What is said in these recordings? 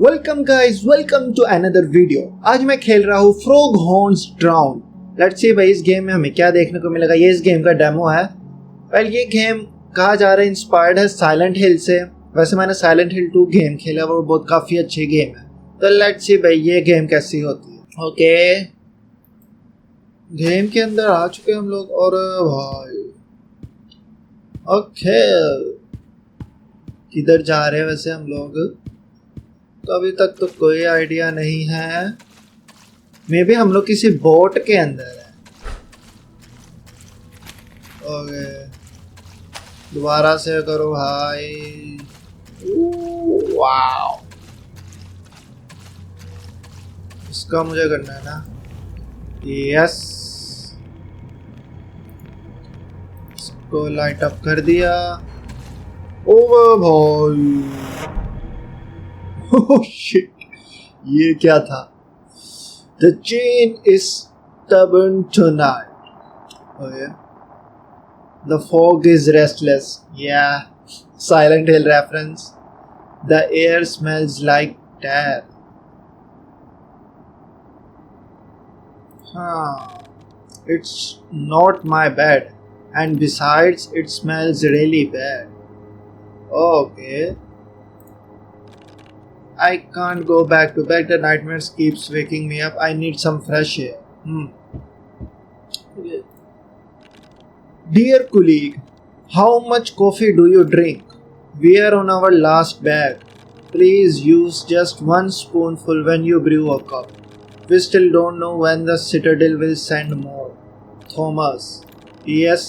Welcome guys, welcome to another video. आज मैं खेल रहा हूँ frog horns drown. Let's see भाई इस गेम में हमें क्या देखने को मिलेगा। ये इस गेम का डेमो है। ये गेम कहा जा रहा है इंस्पायर्ड है साइलेंट हिल से। वैसे मैंने साइलेंट हिल 2 गेम खेला, वो बहुत काफ़ी अच्छी गेम है। तो लेट्स सी भाई ये गेम कैसी होती है। ओके, गेम के अंदर आ चुके हम लोग। और भाई ओके, किधर जा रहे हैं वैसे हम लोग? तो अभी तक तो कोई आइडिया नहीं है। मे बी हम लोग किसी बोट के अंदर है। ओके, दोबारा से करो भाई। वाओ, इसका मुझे करना है ना। यस, इसको लाइट अप कर दिया। ओह भाई ओह शिट, ये क्या था? The chain is stubborn tonight. Oh yeah. The fog is restless. Yeah. Silent Hill reference. The air smells like death. It's not my bed. And besides, it smells really bad. Okay. I can't go back to bed. The nightmares keeps waking me up. I need some fresh air. Okay. Dear colleague, how much coffee do you drink? We are on our last bag. Please use just 1 spoonful when you brew a cup. We still don't know when the Citadel will send more. Thomas. Yes,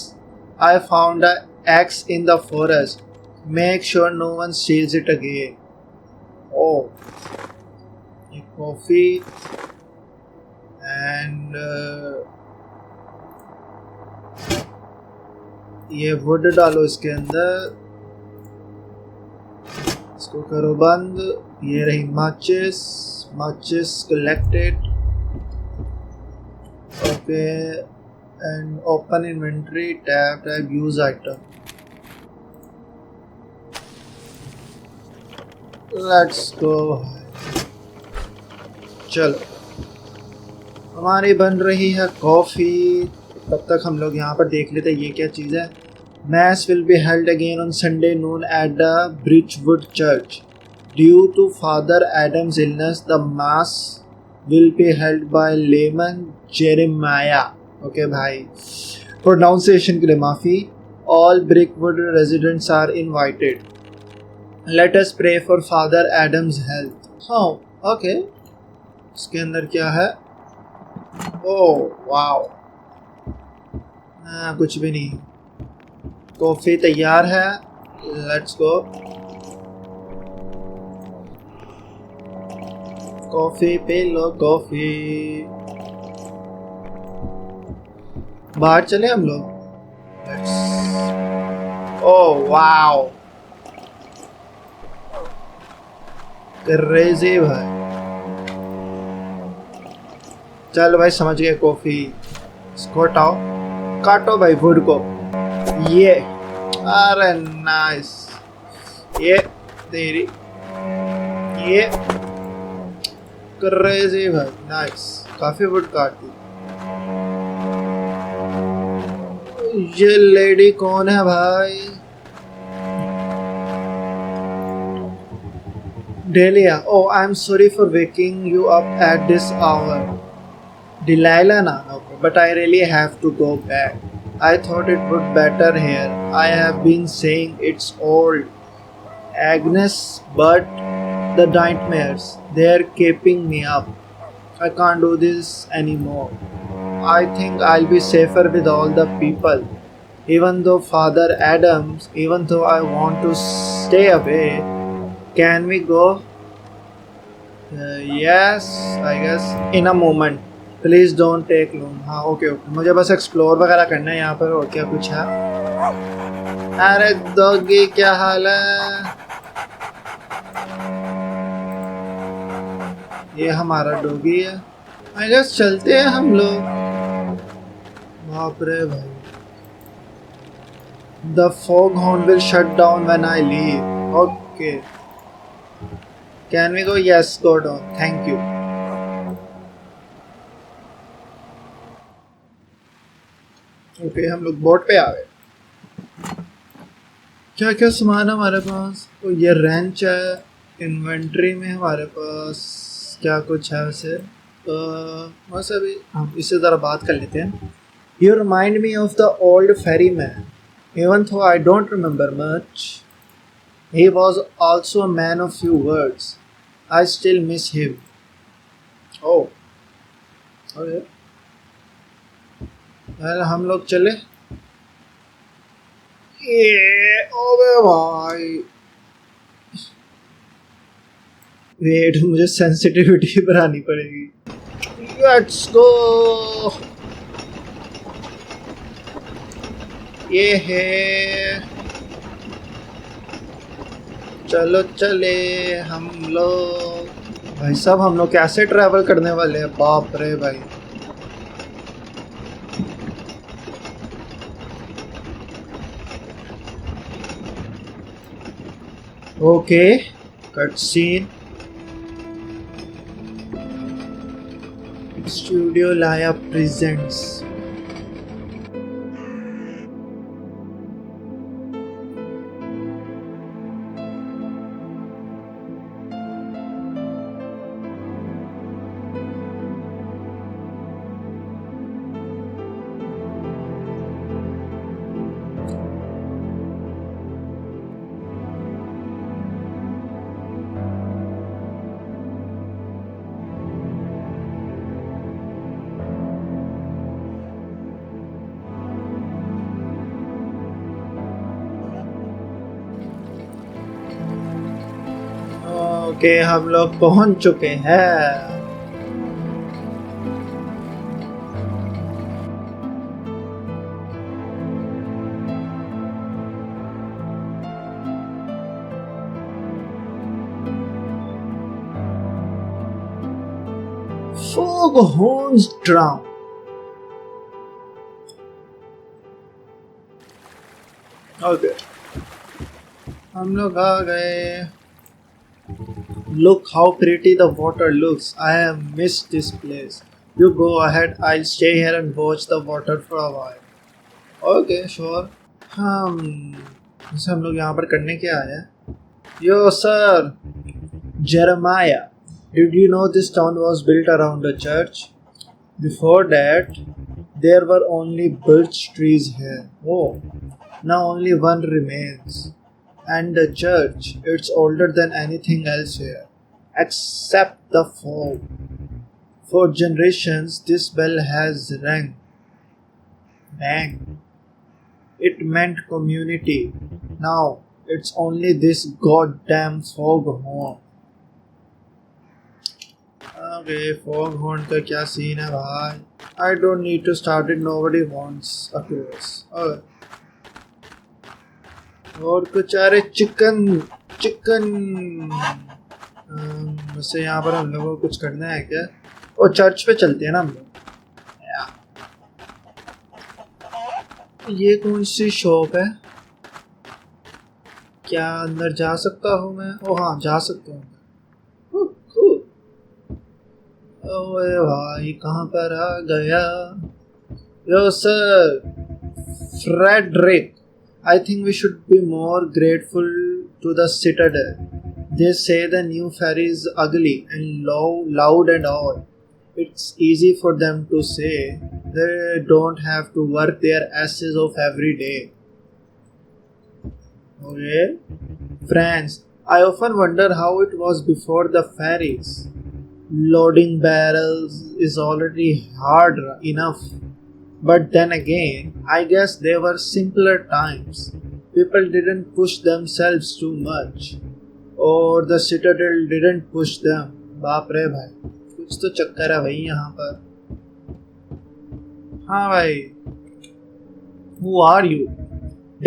I found an axe in the forest. Make sure no one steals it again. Oh, a coffee and ये would डालो इसके अंदर, इसको करो बंद। ये रही माचिस, माचिस collected. Okay, and open inventory, tab use item. Let's go. चलो, हमारी बन रही है कॉफ़ी। तब तक हम लोग यहाँ पर देख लेते हैं ये क्या चीज़ है। Mass will be held again on Sunday noon at the Birchwood church due to Father Adams illness. The mass will be held by Lemon Jeremiah. Okay भाई, प्रोनाउंसिएशन के लिए माफ़ी। All Brickwood residents are invited. Let us pray for Father Adam's health. Okay. इसके अंदर क्या है? Oh wow, कुछ भी नहीं। कॉफ़ी तैयार है। Let's go. कॉफ़ी पे लो कॉफ़ी। बाहर चले हम लोग। ओह वाओ, क्रेज़ी भाई। चल भाई, समझ गए। कॉफ़ी इसको हटाओ, काटो भाई वुड को। ये अरे नाइस, ये तेरी, ये क्रेज़ी भाई, नाइस। काफ़ी वुड काट दी। ये लेडी कौन है भाई? Delia, oh, I'm sorry for waking you up at this hour. Delilah, no, okay, but I really have to go back. I thought it would better here. I have been saying it's old. Agnes, but the nightmares, they're keeping me up. I can't do this anymore. I think I'll be safer with all the people. Even though Father Adams, even though I want to stay away. Can we go? Yes, I guess in a moment. Please don't take long. हाँ okay okay, मुझे बस explore वगैरह करना है यहाँ पर। और क्या कुछ है? अरे डॉगी, क्या हाल है? ये हमारा डॉगी है। I guess चलते हैं हम लोग। बाप रे भाई। The foghorn will shut down when I leave. Okay. Can we go? Yes, go down, thank you. Okay, हम लोग बोट पे आ गए। क्या क्या सामान है हमारे पास? तो ये रेंच है। इन्वेंट्री में हमारे पास क्या कुछ है वैसे? बस अभी हम इससे ज़रा बात कर लेते हैं। You remind me of the old ferryman. Even though I don't remember much, he was also a man of few words. I still miss him. Oh, okay. well, हम लोग चले। ये ओबे भाई, वेट, मुझे सेंसिटिविटी बढ़ानी पड़ेगी। Let's go. ये है, चलो चले हम लोग। भाई साहब, हम लोग कैसे ट्रैवल करने वाले हैं? बाप रे भाई। Okay, cut scene. स्टूडियो लाया प्रेजेंट्स। ओके, हम लोग पहुंच चुके हैं। Foghorns Drown। ओके, हम लोग आ गए। Look how pretty the water looks. I have missed this place. You go ahead. I'll stay here and watch the water for a while. Okay, sure. वैसे हम लोग यहाँ पर करने क्या आए हैं? Yo, sir. Jeremiah. Did you know this town was built around a church? Before that, there were only birch trees here. Oh, now only one remains. And the church, it's older than anything else here, except the fog. For generations, this bell has rang. Bang. It meant community. Now, it's only this goddamn foghorn. Okay, foghorn का क्या scene है भाई? I don't need to start it. Nobody wants a cruise. Okay. और कुछ? अरे chicken chicken. वैसे यहाँ पर हम लोगों को कुछ करना है क्या? और चर्च पे चलते हैं ना हम लोग। ये कौन सी शॉप है? क्या अंदर जा सकता हूँ मैं? ओ हाँ, जा सकता हूँ। ओए भाई, कहाँ पर आ गया? Yo sir, Frederick. I think we should be more grateful to the Citadel. They say the new ferry is ugly and loud and all. It's easy for them to say. They don't have to work their asses off every day. Okay? France. I often wonder how it was before the ferries. Loading barrels is already hard enough. But then again, I guess they were simpler times. People didn't push themselves too much. Or the Citadel didn't push them. बाप रे भाई, कुछ तो चक्कर है भाई यहाँ पर। हाँ भाई। Who are you?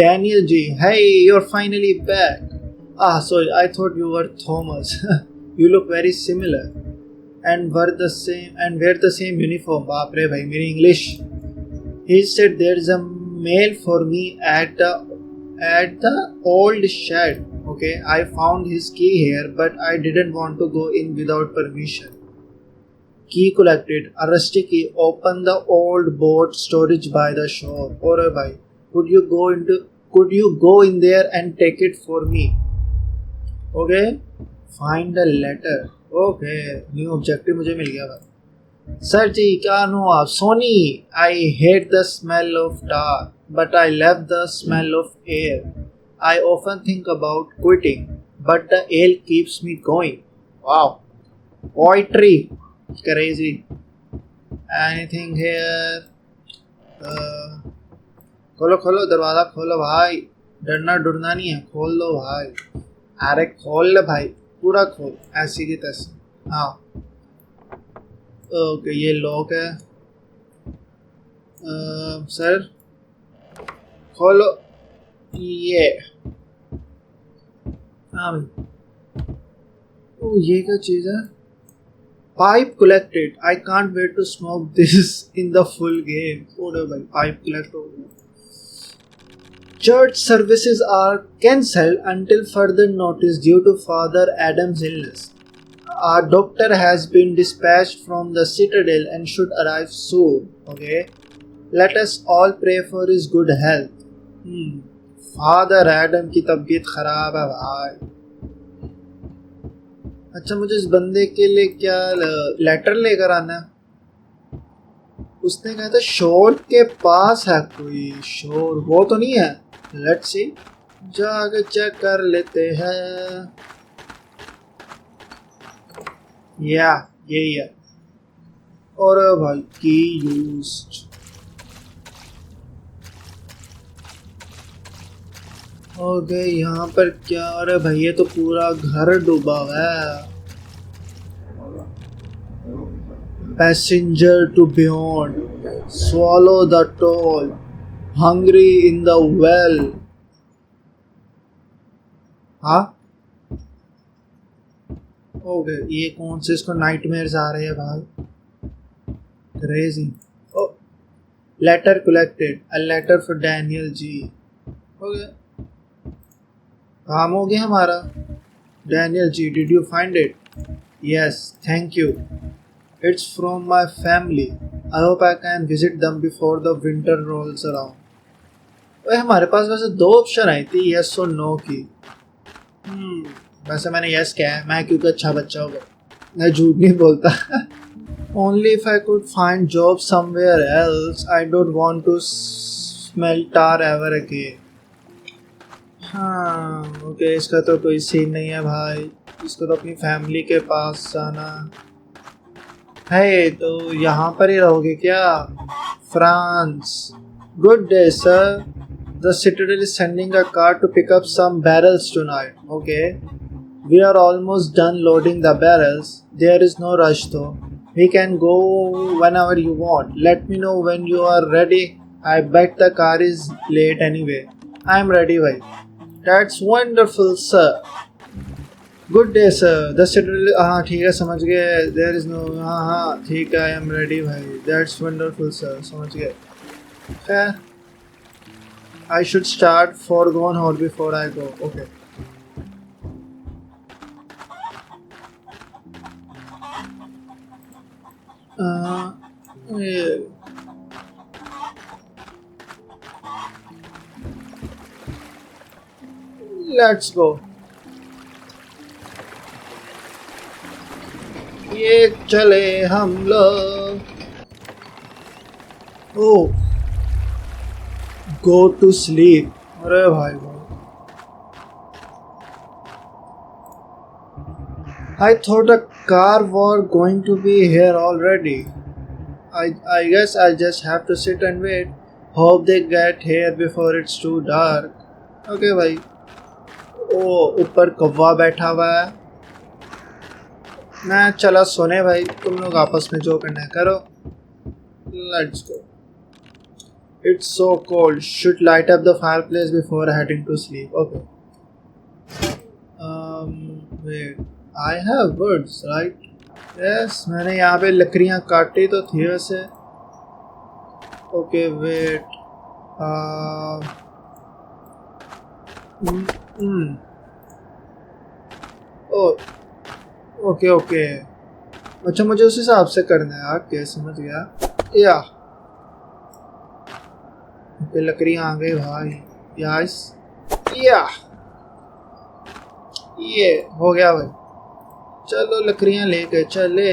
Daniel G. Hey, you're finally back. Ah, sorry, I thought you were Thomas. You look very similar. And wear the same uniform. बाप रे भाई, मेरी English। He said there's a mail for me at the old shed. Okay, I found his key here, but I didn't want to go in without permission. Key collected. A rusty key. Open the old boat storage by the shore. Or bhai, could you go in there and take it for me? Okay. Find the letter. Okay. New objective मुझे मिल गया भाई. Sir जी कहाँ हो आप? Sony. I hate the smell of tar, but I love the smell of air. I often think about quitting, but the ale keeps me going. Wow. Poetry. Crazy. Anything here? खोलो खोलो दरवाज़ा खोलो भाई. डरना डरना नहीं है. खोल दो भाई. अरे खोल ले भाई. पूरा खोल. ऐसी की तैसी. हाँ. ओके ये लॉक है. सर खोलो ये. हाँ भाई. ओ ये क्या चीज़ है? Pipe collected. I can't wait to smoke this in the full game. Oh no, भाई pipe collect हो गया. Church services are cancelled until further notice due to Father Adam's illness. Our doctor has been dispatched from the citadel and should arrive soon. Okay. Let us all pray for his good health. Father Adam की तबीयत खराब है भाई. अच्छा मुझे इस बंदे के लिए क्या लेटर लेकर आना है? उसने कहा था शोर के पास है कोई. शोर वो तो नहीं है. Let's see. जाके चेक कर लेते हैं. या यही है. और भाई की यूज्ड. ओके यहाँ पर क्या? अरे भाई ये तो पूरा घर डूबा हुआ है. Passenger to beyond. Swallow the toll. Hungry in the well. हाँ ओके ये कौन से इसको नाइटमेयर्स आ रहे हैं भाई. Crazy. Oh letter collected. A letter for Daniel ji. Okay काम हो गया हमारा. Daniel ji did you find it? Yes thank you. It's from my family. I hope I can visit them before the winter rolls around. वह हमारे पास वैसे दो option आई थी yes और नो की. वैसे मैंने यस किया है. मैं क्योंकि अच्छा बच्चा हो गया. मैं झूठ नहीं बोलता. Only if I could find job somewhere else. I don't want to smell tar ever again. हाँ ओके इसका तो कोई सीन नहीं है भाई. इसको तो अपनी फैमिली के पास जाना है. तो यहाँ पर ही रहोगे क्या? France. Good day sir. The citadel is sending a car to pick up some barrels tonight. Okay we are almost done loading the barrels. There is no rush though. We can go whenever you want. Let me know when you are ready. I bet the car is late anyway. I am ready भाई. That's wonderful sir. Good day sir. The citadel. हाँ ठीक है समझ गए. There is no. हाँ ठीक है. I am ready भाई. That's wonderful sir. समझ गए. खैर I should start foregone hall before I go. Okay. Yeah. Let's go. ये चले हम लोग. Oh, go to sleep. अरे भाई भाई. I thought a car were going to be here already. I guess I'll just have to sit and wait. Hope they get here before it's too dark. Okay भाई. ओ ऊपर कौवा बैठा हुआ है. मैं चला सोने भाई. तुम लोग आपस में जो करना है करो. Let's go. It's so cold. Should light up the fireplace before heading to sleep. Okay. Wait. I have birds, right? Yes. मैंने यहाँ पे लकड़ियाँ काटी तो थी वैसे. Okay, wait. ओ ओके ओके। अच्छा मुझे उस हिसाब से करना है यार, क्या समझ गया। या लकड़ी आ गई भाई। यस या ये हो गया भाई। चलो लकड़ियां लेके चले।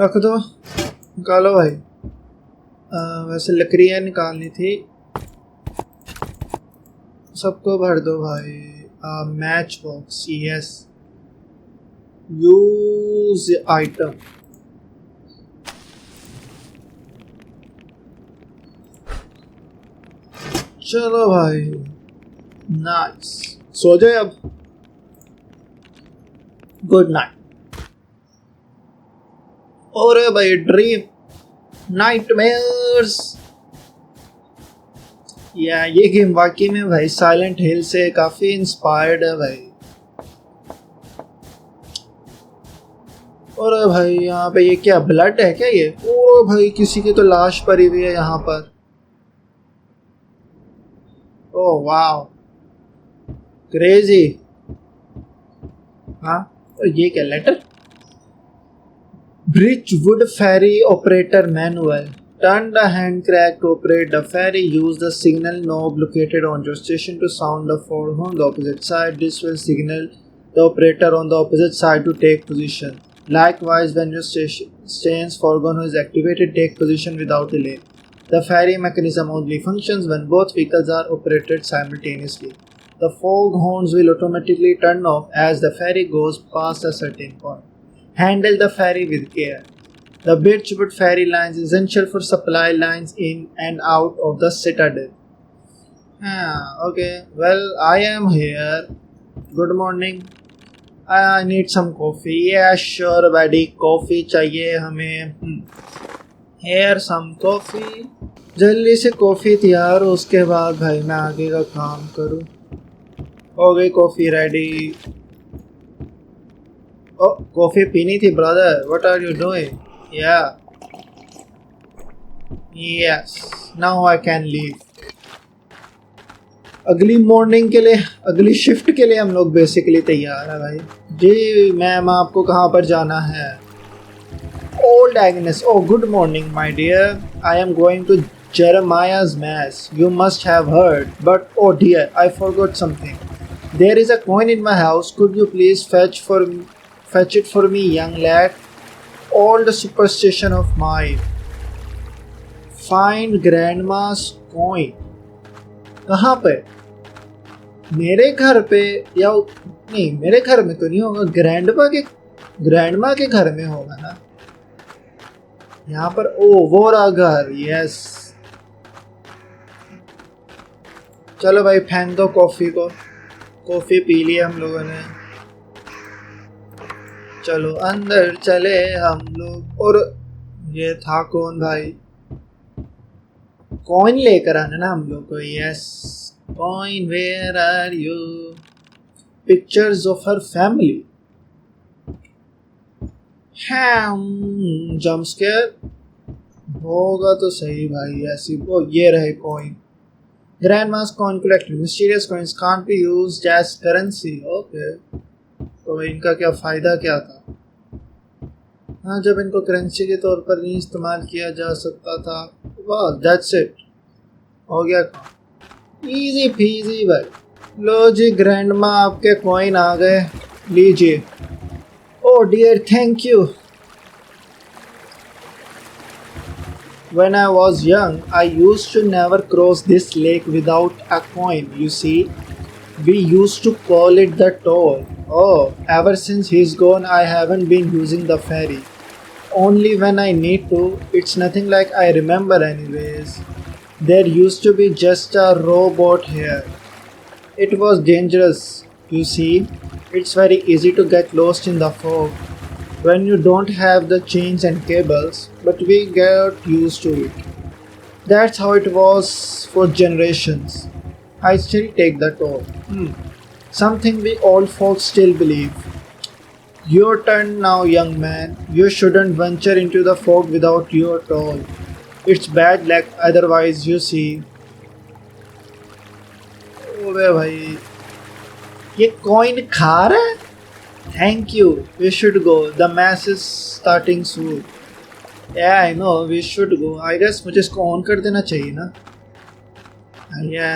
रख दो, निकालो भाई। वैसे लकड़ियां निकालनी थी, सबको भर दो भाई। Match box, yes. Use item. चलो भाई, नाइस। सो जाए अब। Good night. और भाई ड्रीम नाइटमेयर्स। या ये गेम वाकई में भाई साइलेंट हिल से काफी इंस्पायर्ड है भाई। और भाई यहाँ पे ये क्या ब्लड है क्या ये? ओ भाई किसी की तो लाश पड़ी हुई है यहाँ पर। ओ वाह क्रेजी। हाँ और ये क्या letter? Bridgewood ferry operator manual. Turn the hand crank to operate the ferry. Use the signal knob located on your station to sound the foghorn on the opposite side. This will signal the operator on the opposite side to take position. Likewise, when your station's foghorn is activated, take position without delay. The ferry mechanism only functions when both vehicles are operated simultaneously. The foghorns will automatically turn off as the ferry goes past a certain point. Handle the ferry with care. The Birchwood ferry line is essential for supply lines in and out of the citadel. Okay. Well, I am here. Good morning. I need some coffee. Yeah, sure, buddy. Coffee चाहिए हमें. Here some coffee. जल्दी से coffee तैयार हो, उसके बाद भाई मैं आगे का काम करूँ। हो गई कॉफ़ी रेडी। Oh, coffee पीनी थी brother. What are you doing? Yeah. Yes. Now I can leave. अगली मॉर्निंग के लिए, अगली शिफ्ट के लिए हम लोग बेसिकली तैयार है भाई। जी मैम आपको कहाँ पर जाना है? Old Agnes. Oh, good morning, my dear. I am going to Jeremiah's mass. You must have heard. But oh dear, I forgot something. There is a coin in my house. Could you please fetch it for me, young lad? Old superstition of mine. Find grandma's coin. कहाँ पे? मेरे घर पे या नहीं, मेरे घर में तो नहीं होगा, ग्रैंडमा के घर में होगा ना। यहाँ पर ओ वो रहा घर। यस चलो भाई फेंक दो कॉफी को। कॉफी पी लिया हम लोगों ने। चलो अंदर चले हम लोग। और ये था कौन भाई? कॉइन लेकर आना ना हम लोग को। Yes coin, where are you? Pictures of her family. Jump scare होगा तो सही भाई। ऐसी वो ये रहे coin. Grandma's coin collected. Mysterious coins can't be used as currency. Okay तो इनका क्या फ़ायदा क्या था? हाँ जब इनको करेंसी के तौर पर नहीं इस्तेमाल किया जा सकता था। वाह दैट्स इट, हो गया इजी पीजी भाई। लो जी ग्रैंडमा आपके कॉइन आ गए, लीजिए। Oh dear thank you. When I was young, I used to never cross this lake without a coin, you see. We used to call it the toll. Oh, ever since he's gone, I haven't been using the ferry. Only when I need to. It's nothing like I remember anyways. There used to be just a rowboat here. It was dangerous, you see. It's very easy to get lost in the fog when you don't have the chains and cables, but we get used to it. That's how it was for generations. I still take the toll. Something we old folks still believe. Your turn now, young man. You shouldn't venture into the fog without your toll. It's bad luck otherwise, you see. ओबे भाई, ये coin खा रहा है। Thank you, we should go, the match is starting soon. Yeah I know we should go. I guess मुझे इसको on कर देना चाहिए ना। या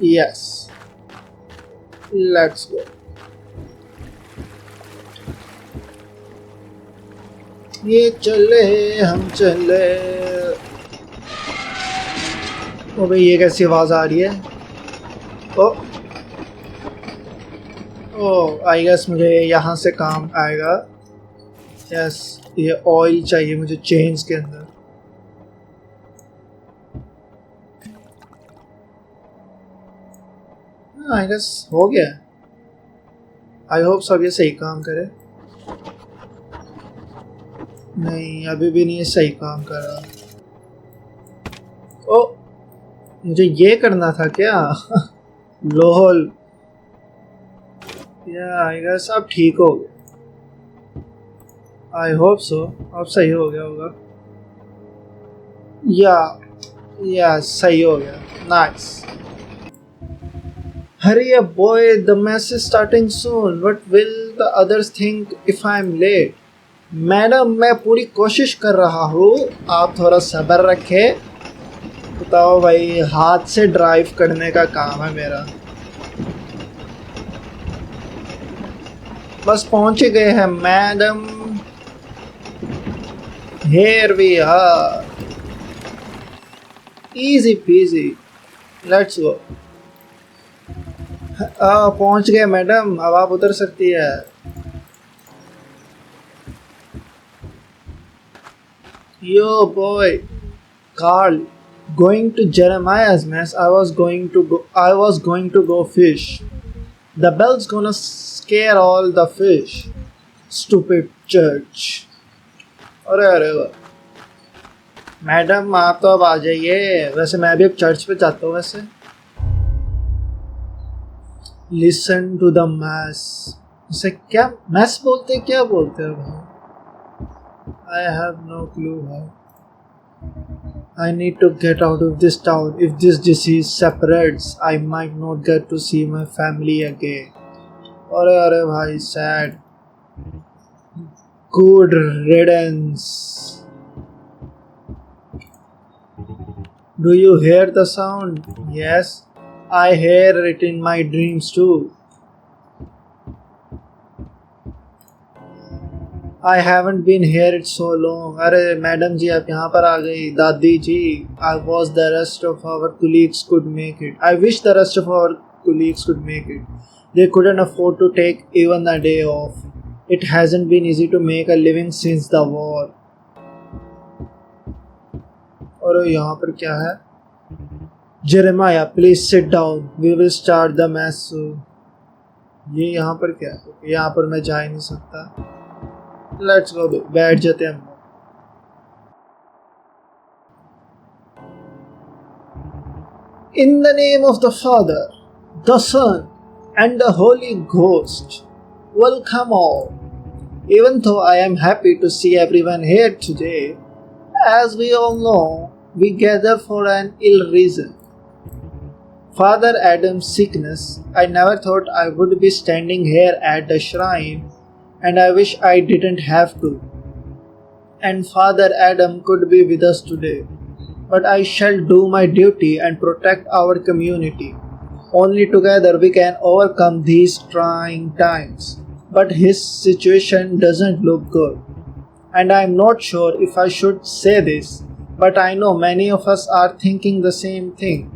यस, लेट्स गो। ये चले हम चले। ओ भाई, ये कैसी आवाज आ रही है? ओ ओ, आई गेस मुझे यहाँ से काम आएगा। यस, ये ऑयल चाहिए मुझे चेन्स के अंदर। आई गेस हो गया। आई होप सब ये सही काम करे। नहीं, अभी भी नहीं सही काम कर रहा। ओ, मुझे ये करना था क्या? लोहल। या आई गेस अब ठीक हो गया। आई होप सो, अब सही हो गया होगा। या सही हो गया। Nice. Hurry up boy, the match is starting soon. What will the others think if I'm late? Madam, मैं पूरी कोशिश कर रहा हूँ, आप थोड़ा सब्र रखें। बताओ भाई, हाथ से ड्राइव करने का काम है मेरा। बस पहुंच गए हैं madam. Here we are. Easy peasy. Let's go. पहुंच गए मैडम, अब आप उतर सकती है। Yo boy, Carl, going to Jeremiah's mess. I was going to go fish. The bell's gonna scare all the fish. Stupid church. अरे madam, आप तो अब आ जाइए। वैसे मैं भी अब चर्च पे जाता हूँ वैसे। Listen to the mess. इसे क्या मैस बोलते हैं, क्या बोलते हैं भाई? आई हैव नो क्लू भाई। I need to get out of this town. If this disease separates, I might not get to see my family again. अरे भाई, sad. Good riddance. Do you hear the sound? Yes, I hear it in my dreams too. I haven't been here it so long. अरे madam जी, आप यहाँ पर आ गई। दादी जी, I was the rest of our colleagues could make it. I wish the rest of our colleagues could make it. They couldn't afford to take even a day off. It hasn't been easy to make a living since the war. और यहाँ पर क्या है? Jeremiah, please sit down. We will start the mass soon. ये यहाँ पर क्या है? यहाँ पर मैं जा ही नहीं सकता। Let's go. बैठ जाते हैं हम। In the name of the Father, the Son, and the Holy Ghost, welcome all. Even though I am happy to see everyone here today, as we all know, we gather for an ill reason. Father Adam's sickness. I never thought I would be standing here at the shrine, and I wish I didn't have to. And Father Adam could be with us today. But I shall do my duty and protect our community. Only together we can overcome these trying times. But his situation doesn't look good. And I'm not sure if I should say this, but I know many of us are thinking the same thing.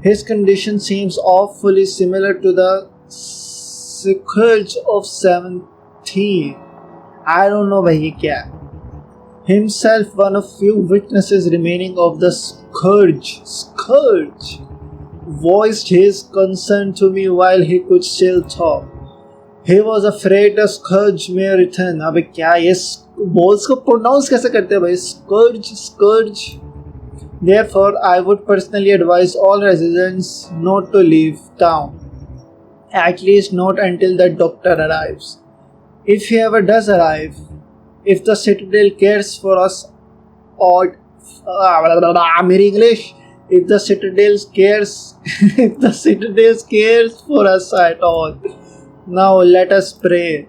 His condition seems awfully similar to the scourge of 17. I don't know भाई ये क्या है। Himself one of few witnesses remaining of the scourge voiced his concern to me while he could still talk. He was afraid the scourge may return. अबे क्या ये balls को pronounce कैसे करते हैं भाई? Scourge. Therefore, I would personally advise all residents not to leave town. At least not until the doctor arrives. If he ever does arrive, if the citadel cares for us, or मेरी English, If the citadel cares, if the citadel cares for us at all, now let us pray.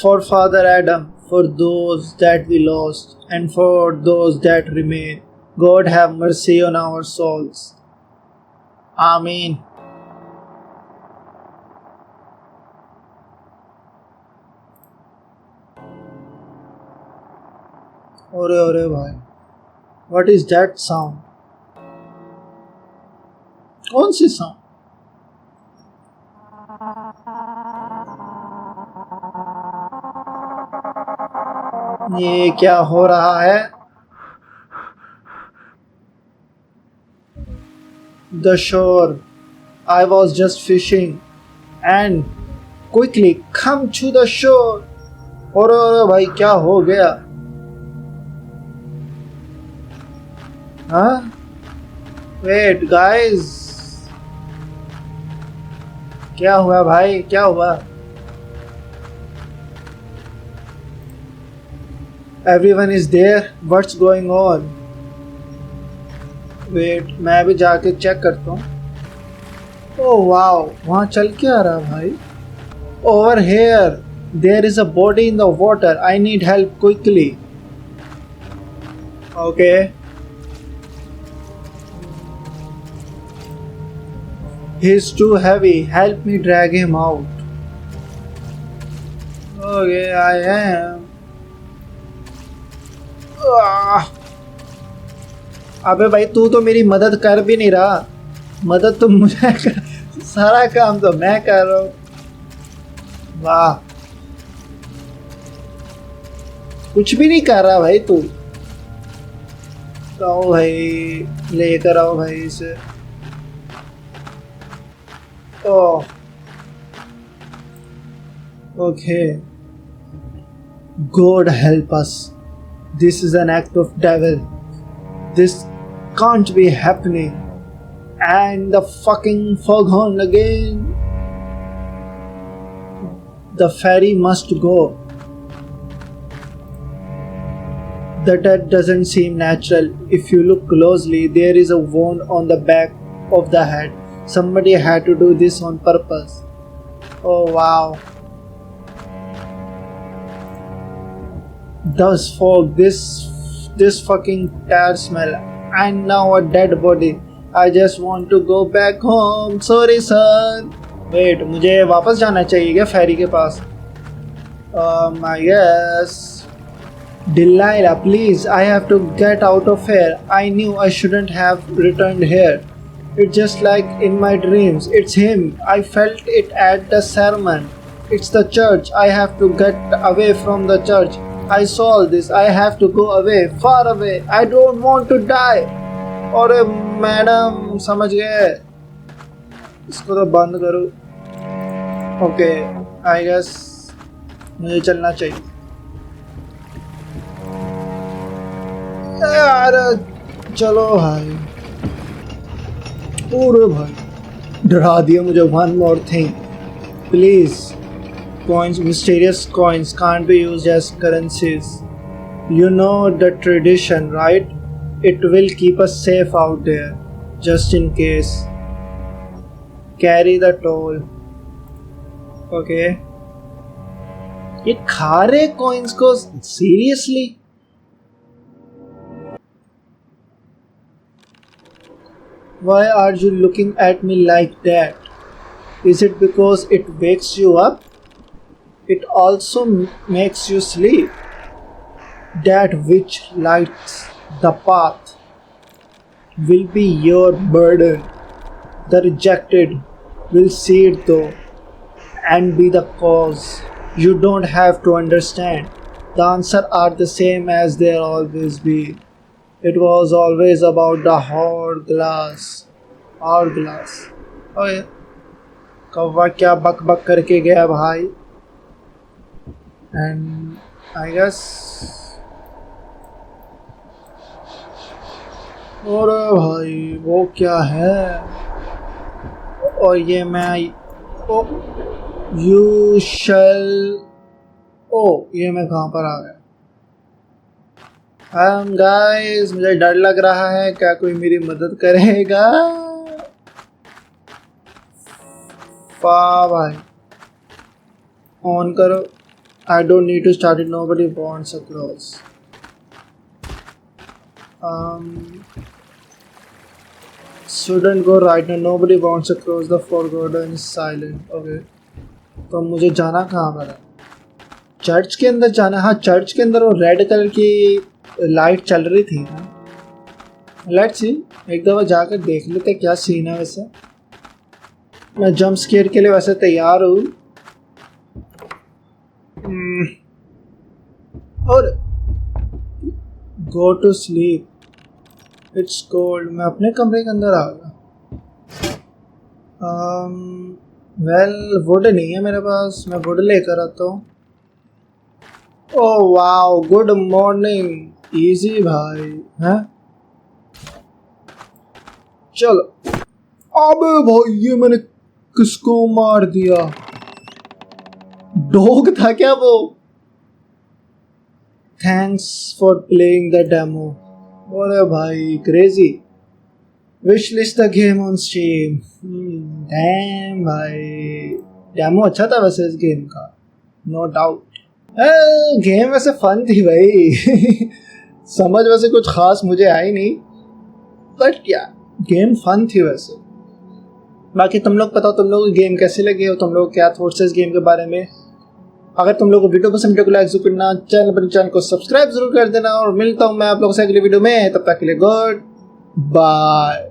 For Father Adam, for those that we lost, and for those that remain, God have mercy on our souls. Amen. Ore bhai. What is that sound? कौन सी sound? ये क्या हो रहा है? The shore. I was just fishing and quickly come to the shore. और भाई क्या हो गया? हाँ? Wait guys. क्या हुआ भाई? क्या हुआ? Everyone is there. What's going on? Wait, मैं भी जाके चेक करता हूँ. Oh wow, वहाँ चल के आ रहा भाई. Over here, there is a body in the water. I need help quickly. Okay. He's too heavy. Help me drag him out. Okay, I am. अबे भाई तू तो मेरी मदद कर भी नहीं रहा. मदद तो मुझे कर, सारा काम तो मैं कर रहा हूँ. वाह, कुछ भी नहीं कर रहा भाई तू. आओ भाई, लेकर आओ भाई इसे. ओह, okay. God help us. This is an act of devil. This can't be happening. And the fucking foghorn again. The ferry must go. The death doesn't seem natural. If you look closely, there is a wound on the back of the head. Somebody had to do this on purpose. Oh wow. Thus fog, this fucking tire smell, and now a dead body. I just want to go back home. Sorry son. Wait, मुझे वापस जाना चाहिए क्या फेरी के पास? I guess. Delilah, please, I have to get out of here. I knew I shouldn't have returned here. It's just like in my dreams. It's him. I felt it at the sermon. It's the church. I have to get away from the church. I saw this. I have to go away, far away. I don't want to die. और madam समझ गए. इसको तो बंद करो. Okay, आई guess मुझे चलना चाहिए. यार चलो भाई. पूरे भाई डरा दिया मुझे. One more thing please. Coins, mysterious coins can't be used as currencies. You know the tradition, right? It will keep us safe out there, just in case. Carry the toll. Okay. ये खा रहे coins को seriously? Why are you looking at me like that? Is it because it wakes you up? It also makes you sleep. That which lights the path will be your burden. The rejected will see it though and be the cause. You don't have to understand. The answers are the same as they always be. It was always about the hourglass. Hourglass. Oh yeah. कौवा क्या बक बक करके गया भाई. And I guess और भाई वो क्या है. और ये मैं you shall. ओ ये मैं कहाँ पर आ गया. गाइस मुझे डर लग रहा है, क्या कोई मेरी मदद करेगा? भाई ऑन करो। I don't need to start it, nobody wants a cross. Shouldn't go right now. Nobody wants to cross the forgotten is silent. Okay. तो मुझे जाना कहाँ पर है? चर्च के अंदर जाना। हाँ, चर्च के अंदर वो रेड कलर की लाइट चल रही थी ना। लेट्स सी, एक दफ़ा जाकर देख लेते क्या सीन है। वैसे मैं जंप स्केयर के लिए वैसे तैयार हूँ। और go to sleep, it's cold. मैं अपने कमरे के अंदर आ गया। वेल वुड नहीं है मेरे पास, मैं वुड लेकर आता हूँ। Oh wow, good morning easy भाई। हैं चलो। अबे भाई ये मैंने किसको मार दिया? डॉग था क्या वो? Thanks for playing the demo. अरे भाई crazy. Wish list the game on steam. Dam भाई, डेमो अच्छा था वैसे इस गेम का, नो डाउट। गेम वैसे फन थी भाई। समझ वैसे कुछ खास मुझे आई नहीं, बट क्या गेम फन थी वैसे। बाकी तुम लोग बताओ, तुम लोग को गेम कैसे लगे हो? तुम लोग क्या थॉट्स है इस गेम के बारे में? अगर तुम लोग को वीडियो पसंद, वीडियो को लाइक जरूर करना, चैनल को सब्सक्राइब जरूर कर देना। और मिलता हूँ मैं आप लोगों से अगली वीडियो में, तब तक के लिए गुड बाय।